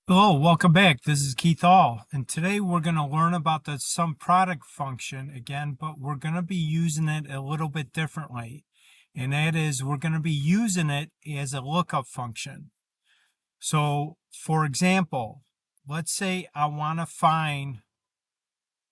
Hello, welcome back. This is Keith All, and today we're going to learn about the SUMPRODUCT function again, but we're going to be using it a little bit differently. And that is, we're going to be using it as a lookup function. So, for example, let's say I want to find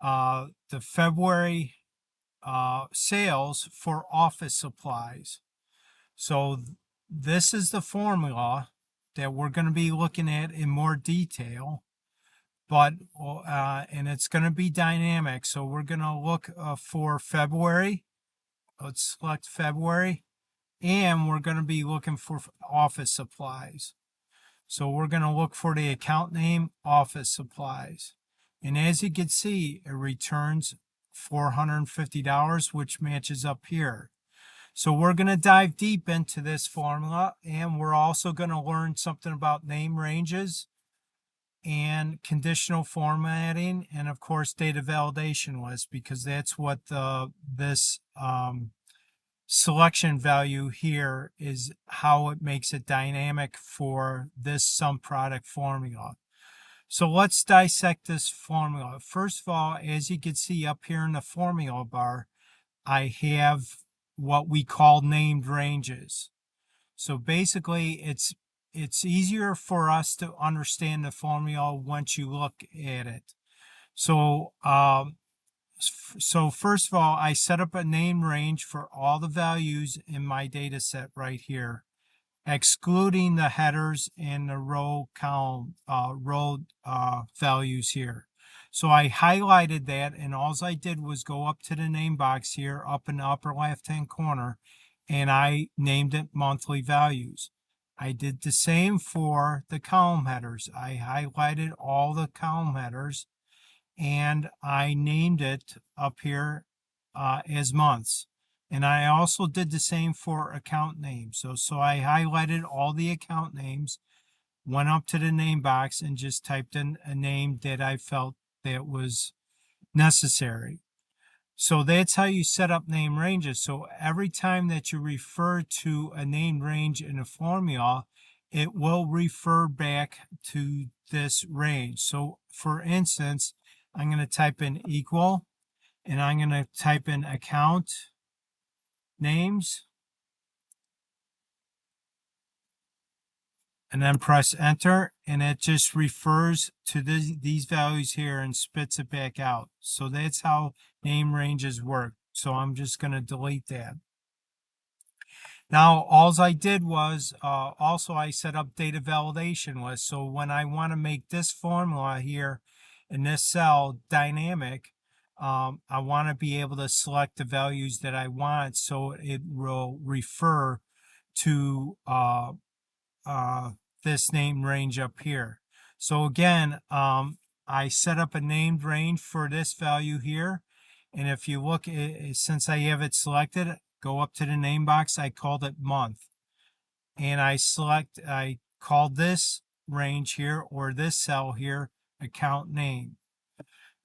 the February sales for office supplies. So, this is the formula that we're going to be looking at in more detail. But and it's going to be dynamic. So we're going to look for February. Let's select February, and we're going to be looking for office supplies. So we're going to look for the account name, office supplies. And as you can see, it returns $450, which matches up here. So we're going to dive deep into this formula, and we're also going to learn something about name ranges and conditional formatting, and of course data validation list, because that's what this selection value here is, how it makes it dynamic for this SUMPRODUCT formula. So let's dissect this formula. First of all, as you can see up here in the formula bar, I have what we call named ranges. So basically, it's easier for us to understand the formula once you look at it. So, first of all, I set up a name range for all the values in my data set right here, excluding the headers and the row column values here. So I highlighted that, and all I did was go up to the name box here up in the upper left-hand corner, and I named it monthly values. I did the same for the column headers. I highlighted all the column headers, and I named it up here as months. And I also did the same for account names. So I highlighted all the account names, went up to the name box, and just typed in a name that I felt that was necessary. So that's how you set up name ranges. So every time that you refer to a name range in a formula, it will refer back to this range. So for instance, I'm going to type in equal, and I'm going to type in account names, and then press enter, and it just refers to these values here and spits it back out. So that's how name ranges work. So I'm just going to delete that. Now, all I did was also I set up data validation list. So when I want to make this formula here in this cell dynamic, I want to be able to select the values that I want, so it will refer to this name range up here. So again, I set up a named range for this value here. And if you look, since I have it selected, go up to the name box, I called it month. And I called this range here, or this cell here, account name.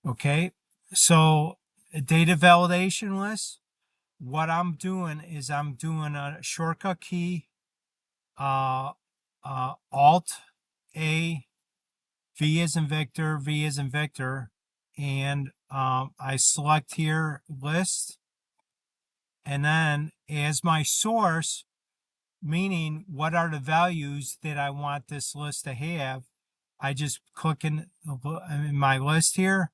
Okay, so a data validation list, what I'm doing is I'm doing a shortcut key, Alt A, V as in Victor, V as in Victor, and I select here list, and then as my source, meaning what are the values that I want this list to have, I just click in my list here,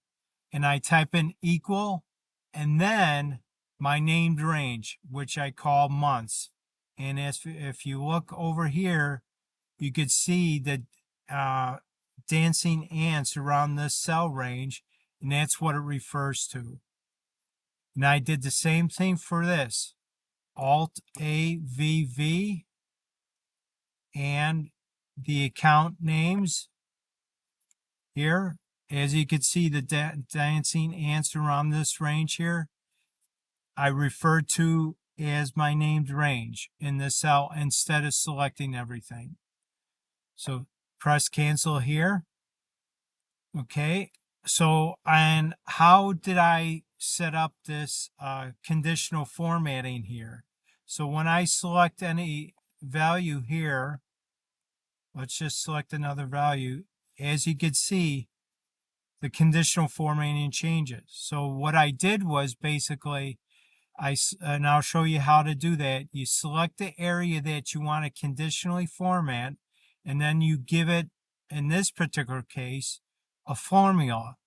and I type in equal, and then my named range, which I call months. And if you look over here, you could see the dancing ants around this cell range, and that's what it refers to. And I did the same thing for this. Alt A V V, and the account names here. As you can see, the dancing ants around this range here, I refer to as my named range in this cell instead of selecting everything. So press cancel here. Okay, so and how did I set up this conditional formatting here? So when I select any value here, let's just select another value, as you can see, the conditional formatting changes. So what I did was basically, and I'll show you how to do that. You select the area that you want to conditionally format, and then you give it, in this particular case, a formula.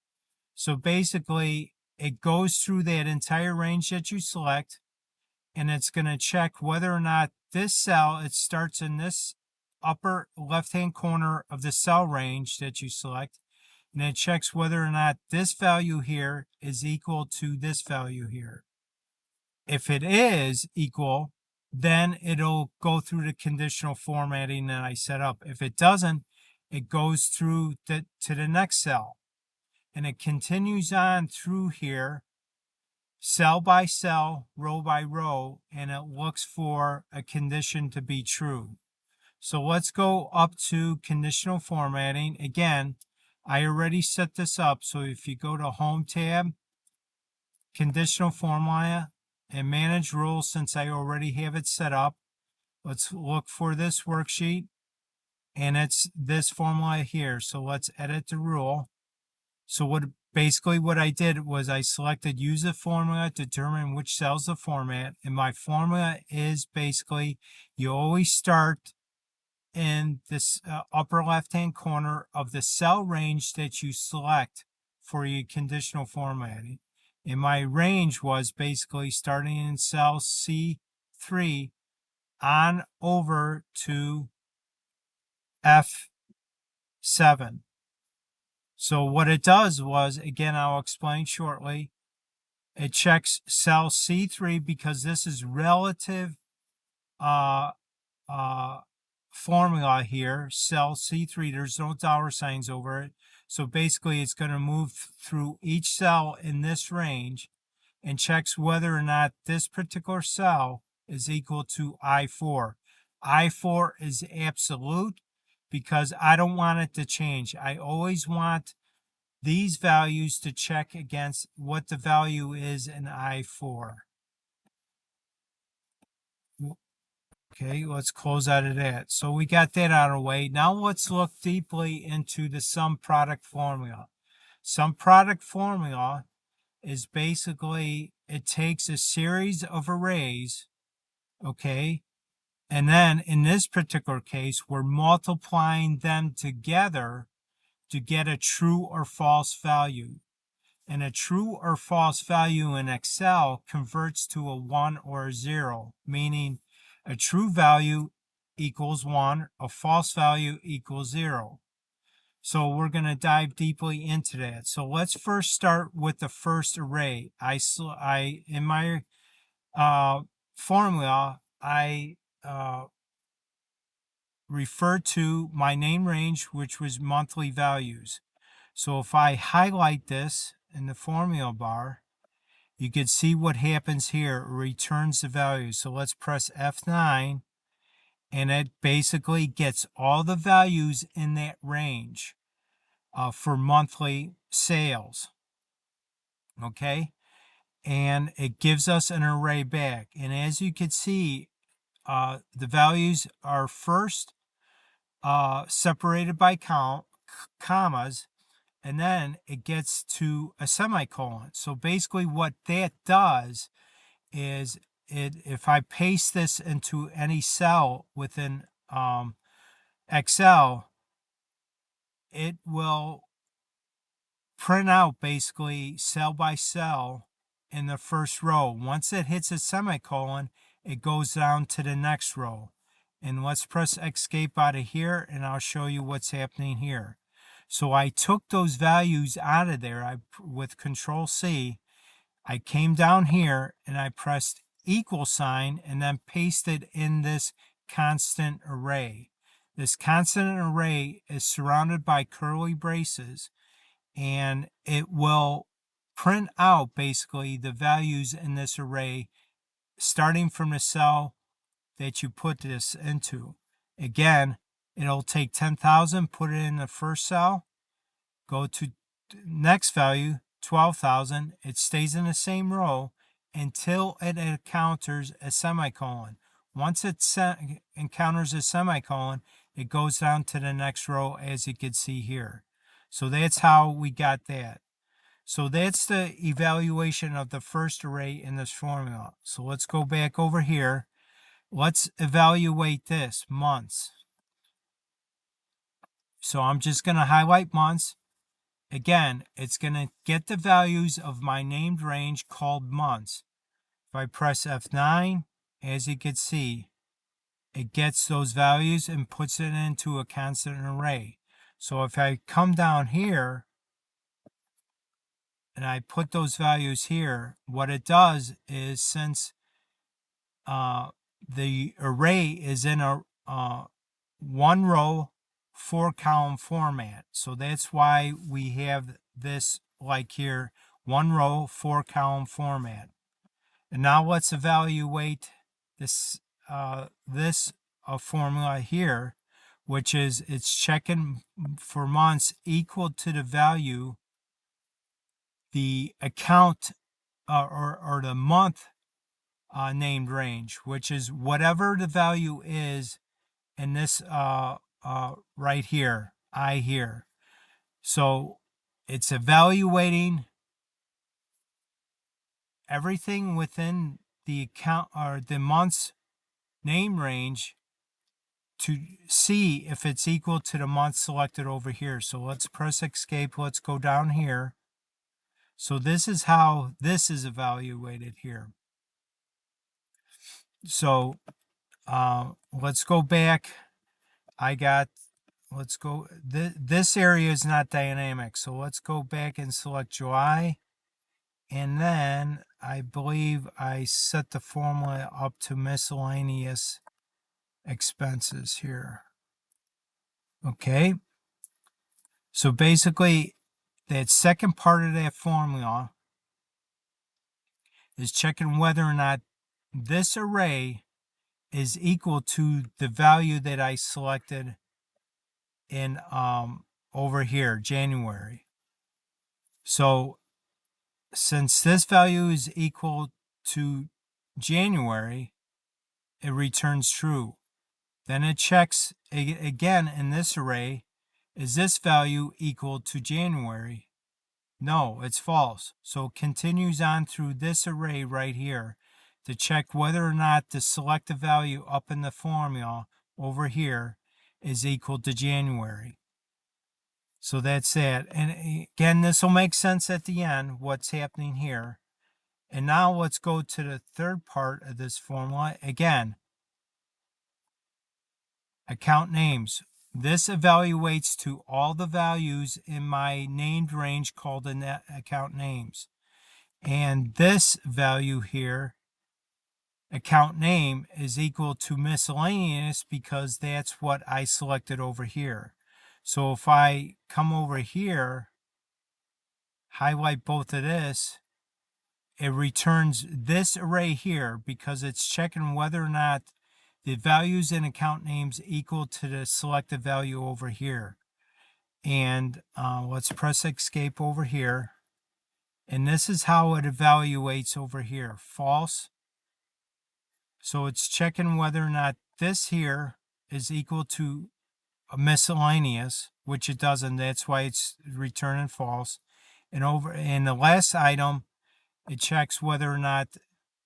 So basically, it goes through that entire range that you select, and it's going to check whether or not this cell, it starts in this upper left-hand corner of the cell range that you select, and it checks whether or not this value here is equal to this value here. If it is equal, then it'll go through the conditional formatting that I set up. If it doesn't, it goes through to the next cell. And it continues on through here, cell by cell, row by row, and it looks for a condition to be true. So let's go up to conditional formatting. Again, I already set this up. So if you go to Home tab, Conditional Formula, and Manage Rules, since I already have it set up, let's look for this worksheet, and it's this formula here. So let's edit the rule. So what I did was I selected use a formula to determine which cells to format, and my formula is basically you always start in this upper left hand corner of the cell range that you select for your conditional formatting. And my range was basically starting in cell C3 on over to F7. So what it does was, again, I'll explain shortly, it checks cell C3 because this is relative formula here, cell C3, there's no dollar signs over it. So basically it's going to move through each cell in this range and checks whether or not this particular cell is equal to I4. I4 is absolute because I don't want it to change. I always want these values to check against what the value is in I4. Okay, let's close out of that. So we got that out of the way. Now let's look deeply into the sum product formula. Sum product formula is basically, it takes a series of arrays, okay, and then in this particular case, we're multiplying them together to get a true or false value. And a true or false value in Excel converts to a 1 or a 0, meaning a true value equals 1, a false value equals 0. So we're going to dive deeply into that. So let's first start with the first array. In my formula, I refer to my name range, which was monthly values. So if I highlight this in the formula bar, you can see what happens here. It returns the value. So let's press F9, and it basically gets all the values in that range for monthly sales. Okay, and it gives us an array back. And as you can see, the values are first separated by commas, and then it gets to a semicolon. So basically what that does is, if I paste this into any cell within Excel, it will print out basically cell by cell in the first row. Once it hits a semicolon, it goes down to the next row. And let's press escape out of here, and I'll show you what's happening here. So I took those values out of there with Control C. I came down here and I pressed equal sign and then pasted in this constant array. This constant array is surrounded by curly braces, and it will print out basically the values in this array starting from the cell that you put this into. Again, it'll take 10,000, put it in the first cell, go to next value, 12,000. It stays in the same row until it encounters a semicolon. Once it encounters a semicolon, it goes down to the next row, as you can see here. So that's how we got that. So that's the evaluation of the first array in this formula. So let's go back over here. Let's evaluate this, months. So I'm just going to highlight months. Again, it's going to get the values of my named range called months. If I press F9, as you can see, it gets those values and puts it into a constant array. So if I come down here and I put those values here, what it does is, since the array is in a one row, 4-column format, so that's why we have this like here, one row, 4-column format. And now let's evaluate this formula here, which is it's checking for months equal to the value, the account or the month named range, which is whatever the value is in this right here, I here. So it's evaluating everything within the account or the month's name range to see if it's equal to the month selected over here. So let's press escape. Let's go down here. So this is how this is evaluated here. So let's go back. Let's go, this area is not dynamic. So let's go back and select July. And then I believe I set the formula up to miscellaneous expenses here. Okay. So basically, that second part of that formula is checking whether or not this array is equal to the value that I selected in over here, January. So since this value is equal to January, it returns true. Then it checks again in this array, is this value equal to January? No, it's false. So it continues on through this array right here to check whether or not the selected value up in the formula over here is equal to January. So that's that. And again, this will make sense at the end, what's happening here. And now let's go to the third part of this formula. Again, account names. This evaluates to all the values in my named range called the net account names. And this value here, account name, is equal to miscellaneous because that's what I selected over here. So if I come over here, highlight both of this, it returns this array here because it's checking whether or not the values in account names equal to the selected value over here. And let's press escape over here. And this is how it evaluates over here, false. So it's checking whether or not this here is equal to a miscellaneous, which it doesn't. That's why it's returning false. And over in the last item, it checks whether or not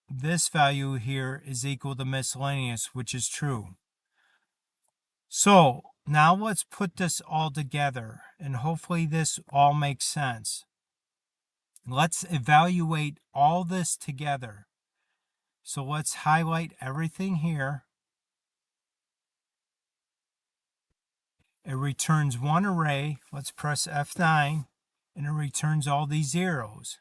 this value here is equal to miscellaneous, which is true. So now let's put this all together, and hopefully this all makes sense. Let's evaluate all this together. So let's highlight everything here. It returns one array. Let's press F9, and it returns all these zeros.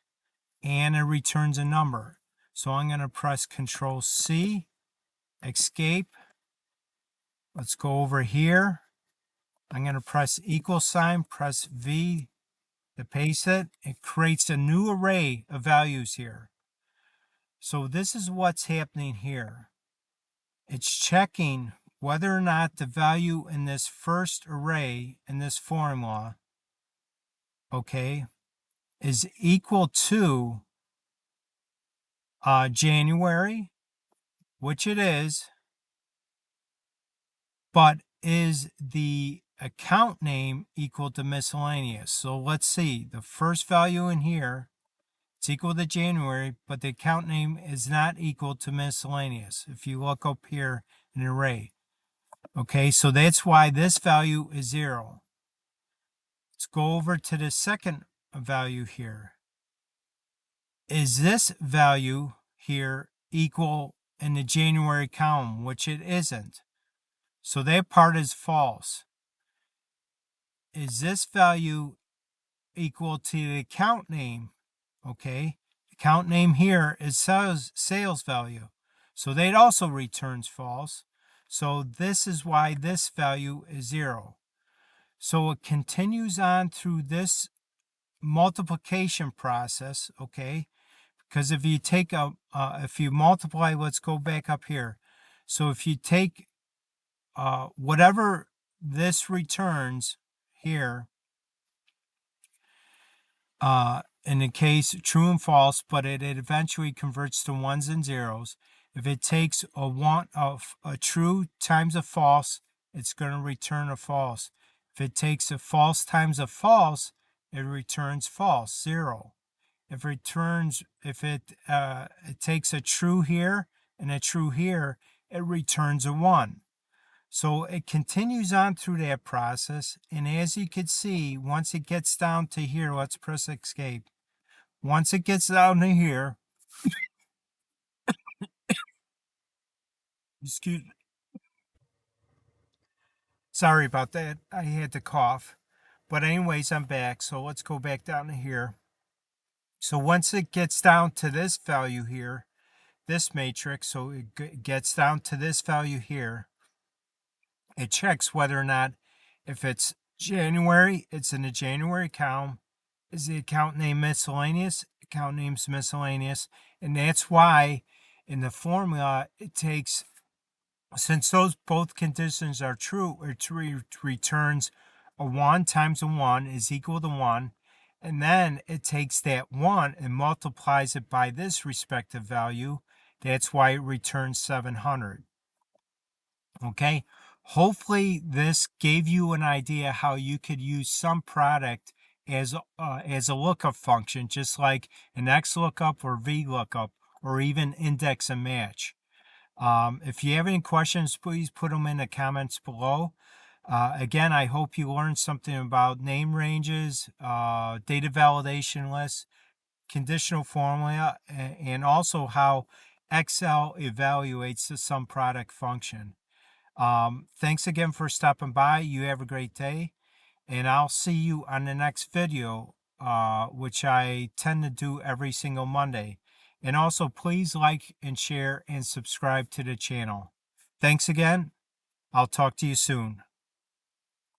And it returns a number. So I'm going to press Control C, escape. Let's go over here. I'm going to press equal sign, press V to paste it. It creates a new array of values here. So this is what's happening here. It's checking whether or not the value in this first array in this formula, okay, is equal to January, which it is, but is the account name equal to miscellaneous. So let's see, the first value in here, it's equal to January, but the account name is not equal to miscellaneous. If you look up here in an array. Okay, so that's why this value is 0. Let's go over to the second value here. Is this value here equal in the January column, which it isn't? So that part is false. Is this value equal to the account name? Okay, account name here is sales value. So that also returns false. So this is why this value is 0. So it continues on through this multiplication process, okay? Because if you take if you multiply, let's go back up here. So if you take whatever this returns here, in the case true and false, but it eventually converts to ones and zeros. If it takes a true times a false, it's going to return a false. If it takes a false times a false, it returns false, 0. If it takes a true here and a true here, it returns a 1. So it continues on through that process, and as you can see, once it gets down to here, let's press escape. Once it gets down to here, excuse me, sorry about that, I had to cough. But anyways, I'm back, so let's go back down to here. So once it gets down to this value here, this matrix, so it gets down to this value here, it checks whether or not, if it's January, it's in the January column. Is the account name miscellaneous? Account name's miscellaneous. And that's why in the formula it takes, since those both conditions are true, it returns a 1 times a 1 is equal to 1. And then it takes that 1 and multiplies it by this respective value. That's why it returns 700. Okay, hopefully this gave you an idea how you could use SUMPRODUCT as a lookup function, just like an XLOOKUP or VLOOKUP, or even index and match. If you have any questions, please put them in the comments below. Again, I hope you learned something about name ranges, data validation lists, conditional formula, and also how Excel evaluates the SUMPRODUCT function. Thanks again for stopping by. You have a great day, and I'll see you on the next video, which I tend to do every single Monday. And also, please like and share and subscribe to the channel. Thanks again. I'll talk to you soon.